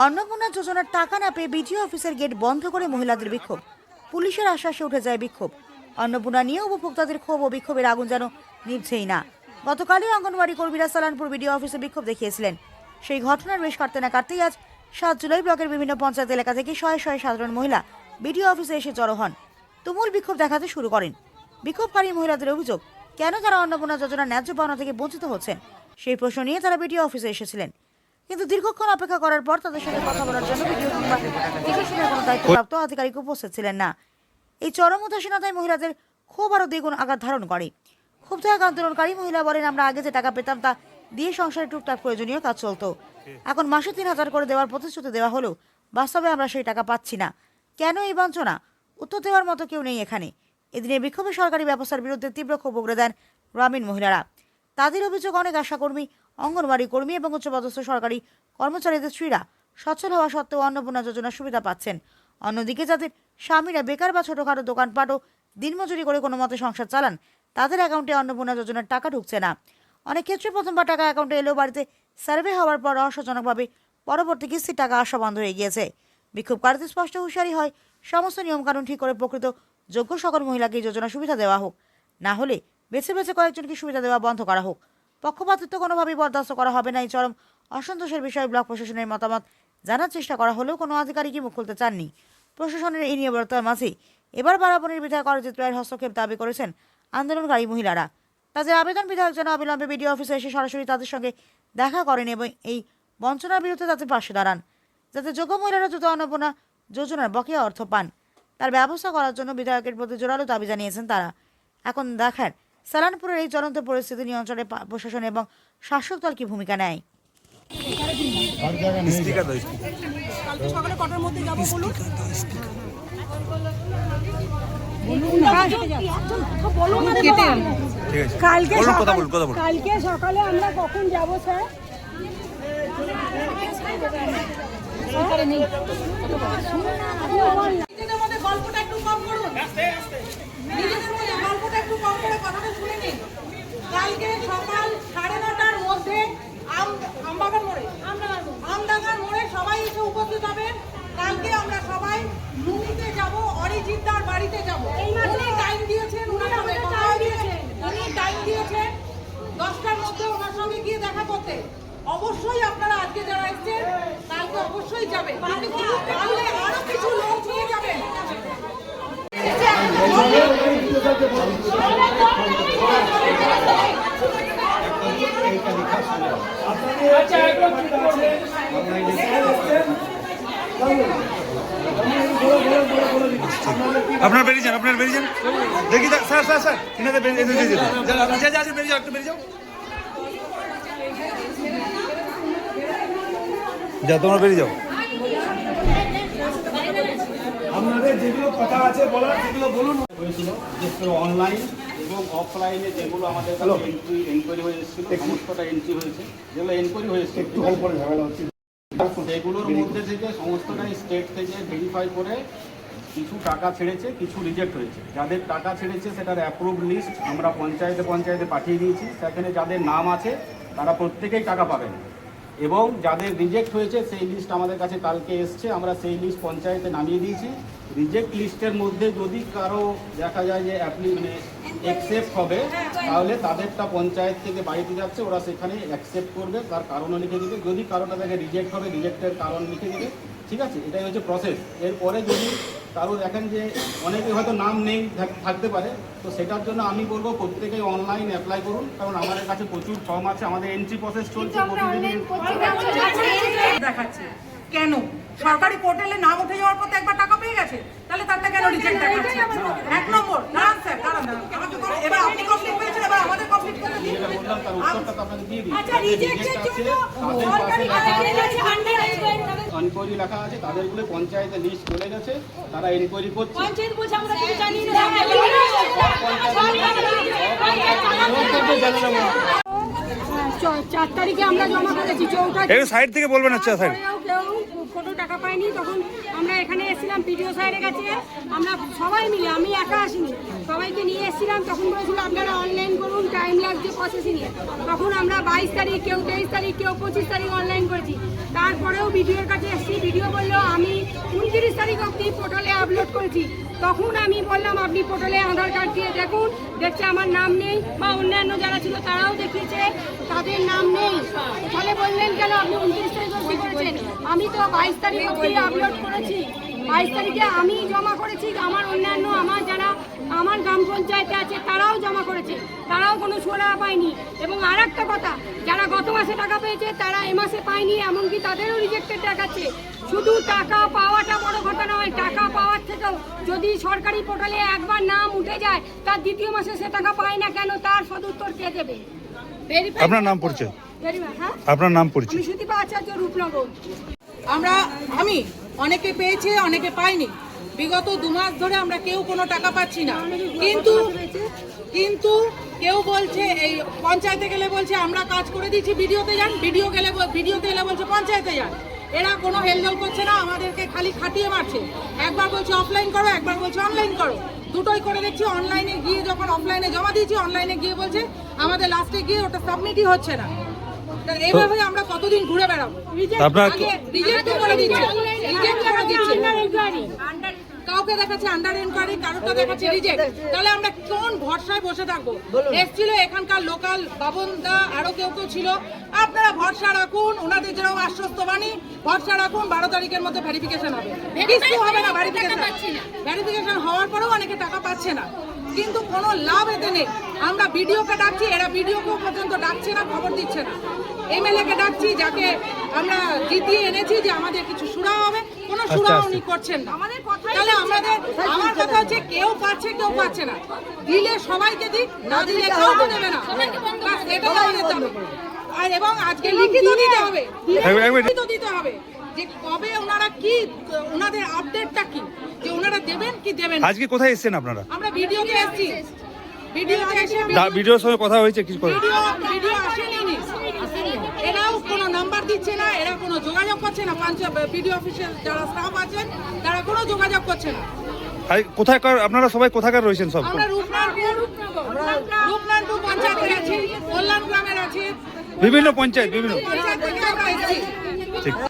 অন্নপূর্ণা যোজনার টাকা না পেয়ে বিডিও অফিসের গেট বন্ধ করে মহিলাদের বিক্ষোভ। পুলিশের আশ্বাসে উঠে যায় বিক্ষোভ। অন্নপূর্ণা নিয়ে উপভোক্তাদের ক্ষোভ ও বিক্ষোভের আগুন যেন নিভছেই না। গতকালই অঙ্গনওয়াড়ি কর্মীরা সালানপুর বিডিও অফিসে বিক্ষোভ দেখিয়েছিলেন। সেই ঘটনার বেশ কাটতে না কাটতেই আজ 7 জুলাই ব্লকের বিভিন্ন পঞ্চায়েত এলাকা থেকে শয়ে শয়ে সাধারণ মহিলা বিডিও অফিসে এসে জড়ো হন। তুমুল বিক্ষোভ দেখাতে শুরু করেন। বিক্ষোভকারী মহিলাদের অভিযোগ, কেন তারা অন্নপূর্ণা যোজনার ন্যায্য পাওনা থেকে বঞ্চিত হচ্ছেন সেই প্রশ্ন নিয়ে তারা বিডিও অফিসে এসেছিলেন। কিন্তু দীর্ঘক্ষণ অপেক্ষা করার পর তাদের সঙ্গে কথা বলার জন্য বিডিও কিংবা প্রশাসনের কোনো দায়িত্বপ্রাপ্ত আধিকারিক উপস্থিত ছিলেন না। এই চরম উদাসীনতায় মহিলাদের ক্ষোভ আরও দ্বিগুণ আঘাত ধারণ করে। ক্ষুব্ধ এক আন্দোলনকারী মহিলা বলেন, আমরা আগে যে টাকা পেতাম তা দিয়ে সংসারে টুকটাক প্রয়োজনীয় কাজ চলতো। এখন মাসে 3,000 করে দেওয়ার প্রতিশ্রুতি দেওয়া হলেও বাস্তবে আমরা সেই টাকা পাচ্ছি না। কেন এই বঞ্চনা? উত্তর দেওয়ার মতো কেউ নেই এখানে। এদিনে বিক্ষোভে সরকারি ব্যবস্থার বিরুদ্ধে তীব্র ক্ষোভ উগরে দেন গ্রামীণ মহিলারা। তাদের অভিযোগ, অনেক আশাকর্মী, অঙ্গনওয়াড়ি কর্মী এবং উচ্চপদস্থ সরকারি কর্মচারীদের স্ত্রীরা সচ্ছল হওয়া সত্ত্বেও অন্নপূর্ণা যোজনার সুবিধা পাচ্ছেন। অন্যদিকে যাদের স্বামীরা বেকার বা ছোটখাটো দোকানপাট ও দিনমজুরি করে কোনো মতে সংসার চালান, তাদের অ্যাকাউন্টে অন্নপূর্ণা যোজনার টাকা ঢুকছে না। অনেক ক্ষেত্রে প্রথমবার টাকা অ্যাকাউন্টে এলেও বাড়িতে সার্ভে হওয়ার পর রহস্যজনকভাবে পরবর্তী কিস্তির টাকা আসা বন্ধ হয়ে গিয়েছে। বিক্ষোভকারীদের স্পষ্ট হুঁশিয়ারি হয়, সমস্ত নিয়মকানুন ঠিক করে প্রকৃত যোগ্য সকল মহিলাকে এই যোজনা সুবিধা দেওয়া হোক, না হলে বেছে বেছে কয়েকজনকে সুবিধা দেওয়া বন্ধ করা হোক। পক্ষপাতিত্ব কোনোভাবেই বরদাস্ত করা হবে না। এই চরম অসন্তোষের বিষয়ে ব্লক প্রশাসনের মতামত জানার চেষ্টা করা হলেও কোনো আধিকারিকই মুখ খুলতে চাননি। প্রশাসনের এই নিরবতার মাঝে এবার বারাবণীর বিধায়ক অরিজিৎ রায়ের হস্তক্ষেপ দাবি করেছেন আন্দোলনকারী মহিলারা। তাদের আবেদন, বিধায়ক যেন অবিলম্বে বিডিও অফিসে এসে সরাসরি তাদের সঙ্গে দেখা করেন এবং এই বঞ্চনার বিরুদ্ধে তাদের পাশে দাঁড়ান, যাতে যোগ্য মহিলারা দ্রুত অন্নপূর্ণা যোজনার বকেয়া অর্থ পান। তার ব্যবস্থা করার জন্য বিধায়কের প্রতি জোরালো দাবি জানিয়েছেন তারা। এখন দেখার সালানপুরের এই চলন্ত পরিস্থিতি নিয়ন্ত্রণে প্রশাসন এবং শাসক দল কি ভূমিকা নেয়। কালকে সকালে আমরা কখন যাব স্যার? গল্পটা একটু কম করুন, নিজেদের মধ্যে গল্পটা একটু কম করে কথাটা শুনে নিন। কালকে সকাল 9:30টার মধ্যে আমডাঙ্গার মোড়ে সবাই এসে উপস্থিত হবেন। কালকে আমরা সবাই লুমিতে যাব, অরিজিৎ দার বাড়িতে যাব। উনি টাইম দিয়েছেন, উনি টাইম দিয়েছেন 10টার মধ্যে ওনার সঙ্গে গিয়ে দেখা করতে। অবশ্যই আপনারা আজকে যারা এসেছেন কালকে অবশ্যই যাবেন, তাহলে আরো কিছু লোক নিয়ে যাবেন। আপনার বেরিয়ে যান, দেখি স্যার এনাদের বেরিয়ে যাও, একটু বেরিয়ে যাও। তোমরা বেরিয়ে যাও। আপনাদের যেগুলো কথা আছে বলার সেগুলো বলুন। হয়েছিল যে অনলাইন এবং অফলাইনে যেগুলো আমাদের এনকোয়ারি হয়ে এসেছিল, সমস্তটা এন্ট্রি হয়েছে। যেগুলো এনকোয়ারি হয়েছে একটু অল্প ঝামেলা হচ্ছে, সেগুলোর মধ্যে থেকে সমস্তটাই স্টেট থেকে ভেরিফাই করে কিছু টাকা ছেড়েছে, কিছু রিজেক্ট হয়েছে। যাদের টাকা ছেড়েছে সেটার অ্যাপ্রুভ লিস্ট আমরা পঞ্চায়েতে পাঠিয়ে দিয়েছি। সেখানে যাদের নাম আছে তারা প্রত্যেকেই টাকা পাবেন, এবং যাদের রিজেক্ট হয়েছে সেই লিস্ট আমাদের কাছে কালকে এসছে। আমরা সেই লিস্ট পঞ্চায়েতে নামিয়ে দিয়েছি। রিজেক্ট লিস্টের মধ্যে যদি কারো দেখা যায় যে অ্যাকসেপ্ট হবে, তাহলে তাদেরটা পঞ্চায়েত থেকে বাড়িতে যাচ্ছে, ওরা সেখানে অ্যাকসেপ্ট করবে, তার কারণও লিখে দেবে। যদি কারোটা থেকে রিজেক্ট হবে, রিজেক্টের কারণ লিখে দেবে। ঠিক আছে, এটাই হচ্ছে প্রসেস। এরপরে যদি কারো দেখেন যে অনেকে হয়তো নাম নেই থাকতে পারে, তো সেটার জন্য আমি বলবো প্রত্যেকেই অনলাইন অ্যাপ্লাই করুন, কারণ আমাদের কাছে প্রচুর ফর্ম আছে। আমাদের এন্ট্রি প্রসেস চলছে প্রতিদিন। দেখাচ্ছে কেন? সরকারি পোর্টালে নাম উঠে যাওয়ার পর একবার টাকা পেয়ে গেছে, তাহলে তারটা কেন রিজেক্ট দেখাচ্ছে? এক নম্বর দাঁড়ান স্যার, এবার আপনি কমপ্লিট করেছেন, এবার আমাদের কমপ্লিট করে দিন। বললাম তার উত্তরটা তো আপনাকে দিয়ে দিই। আচ্ছা, রিজেক্টের জন্য সরকারি এনকোয়ারি লেখা আছে, তাদেরগুলো পঞ্চায়েতে লিস্ট চলে গেছে, তারা এনকোয়ারি করছে। পঞ্চায়েত বলছে আমরা কিছু জানি না। 4 তারিখে আমরা জমা করেছি, 4টা সাইড থেকে বলবেন। আচ্ছা স্যার, কেউ কোনো টাকা পাইনি। তখন আমরা এখানে এসেছিলাম পিডিও স্যারের কাছে, আমরা সবাই মিলে, আমি একা আসিনি, সবাইকে নিয়ে এসেছিলাম। তখন বলেছিল আপনারা অনলাইন করুন, টাইম লাগছে প্রসেসিংয়ে। তখন আমরা 22 তারিখ, কেউ 23 তারিখ, কেউ 25 তারিখ অনলাইন করেছি। তারপরেও ভিডিওর কাছে এসেছি, ভিডিও বললো আমি 29 তারিখ অবধি পোর্টালে আপলোড করেছি। তখন আমি বললাম আপনি পোর্টালে আধার কার্ড দিয়ে দেখুন, দেখছে আমার নাম নেই, বা অন্যান্য যারা ছিল তারাও দেখিয়েছে তাদের নাম নেই। তাহলে বললেন কেন আপনি 29 তারিখ অবধি করেছেন? আমি তো 22 তারিখ অবধি আপলোড করেছি। 22 তারিখে আমি জমা করেছি, আমার অন্যান্য আমার যারা আমার গ্রাম পঞ্চায়েতে আছে তারাও জমা করেছে, তারাও কোনো সুরা পায়নি। এবং আর একটা কথা, যারা গত মাসে টাকা পেয়েছে তারা এ মাসে পায়নি, এমনকি তাদেরও রিজেক্টেড দেখাচ্ছে। শুধু টাকা পাওয়াটা বড় কথা নয়, টাকা পাওয়ার থেকেও যদি সরকারি পোর্টালে একবার নাম উঠে যায় তার দ্বিতীয় মাসে সে টাকা পায় না কেন, তার সদুত্তর কে দেবে? আপনার নাম পরিচয়? হ্যাঁ, আপনার নাম পরিচয়? আমি সুদীপা আচার্য, রূপনগর। আমি অনেকে পেয়েছে, অনেকে পাইনি। বিগত 2 মাস ধরে আমরা কেউ কোনো টাকা পাচ্ছি না। কিন্তু কেউ বলছে এই পঞ্চায়েতে গেলে বলছে আমরা কাজ করে দিচ্ছি, ভিডিওতে যান, ভিডিওতে এলে বলছে পঞ্চায়েতে যান। এরা কোনো হেলদোল করছে না, আমাদেরকে খালি খাটিয়ে মারছে। একবার বলছে অফলাইন করো, একবার বলছে অনলাইন করো, দুটোই করে দেখছি। অনলাইনে গিয়ে যখন অফলাইনে জমা দিয়েছি, অনলাইনে গিয়ে বলছে আমাদের লাস্টে গিয়ে ওটা সাবমিটই হচ্ছে না। এইভাবে আমরা কতদিন ঘুরে বেড়াবো? রিজেক্ট করে দিচ্ছে, কাউকে দেখাচ্ছে আন্ডার এনকোয়ারি, কারোটা দেখাচ্ছে রিজেক্ট। তাহলে আমরা কোন ভরসায় বসে থাকবো? এসেছিল এখানকার লোকাল বাবনদা, আরো কেউ ছিল। আপনারা ভরসা রাখুন, ওনাদের যেরকম আশ্বস্ত বাণী, ভরসা রাখুন 12 তারিখের মধ্যে ভেরিফিকেশন হবে। কিছু হবে না, ভেরিফিকেশন হওয়ার পরেও অনেকে টাকা পাচ্ছে না, কিন্তু কোনো লাভ এতে নেই। আমরা ভিডিওকে ডাকছি, এরা ভিডিওকেও পর্যন্ত ডাকছে না, খবর দিচ্ছে না। এমএলএ কে ডাকছি, যাকে আমরা জিতিয়ে এনেছি যে আমাদের কিছু সুরা হবে, কোনো সুরা উনি করছেন না। তাহলে আমার কথা হচ্ছে কেউ পাচ্ছে, কেউ পাচ্ছে না। দিলে সবাইকে দিক, না দিলে কাউকে দেবে না। বাস, এটা আমাদের দাবি। আর এবং আজকে লিখিত দিতে হবে, লিখিত দিতে হবে যে কবে ওনারা কি, ওনাদের আপডেটটা কি, যে ওনারা দেবেন কি দেবেন না। আজকে কোথায় এসেছেন আপনারা? আমরা ভিডিওতে এসেছি, ভিডিওতে এসে ভিডিওর সঙ্গে কথা হয়েছে কি করে? ভিডিও আসেনি, এরাও কোনো নাম্বার দিচ্ছে না, এরা কোনো যোগাযোগ করছে না। ভিডিও অফিসের যারা স্টাফ আছেন তারা কোনো যোগাযোগ করছে না। কোথাকার আপনারা সবাই কোথাকার রয়েছেন? সব আমরা রূপনারায়ণপুর পঞ্চায়েতের আছি, কল্যাণ গ্রামের আছি, বিভিন্ন পঞ্চায়েত, পঞ্চায়েত থেকে আমরা এসেছি। ঠিক।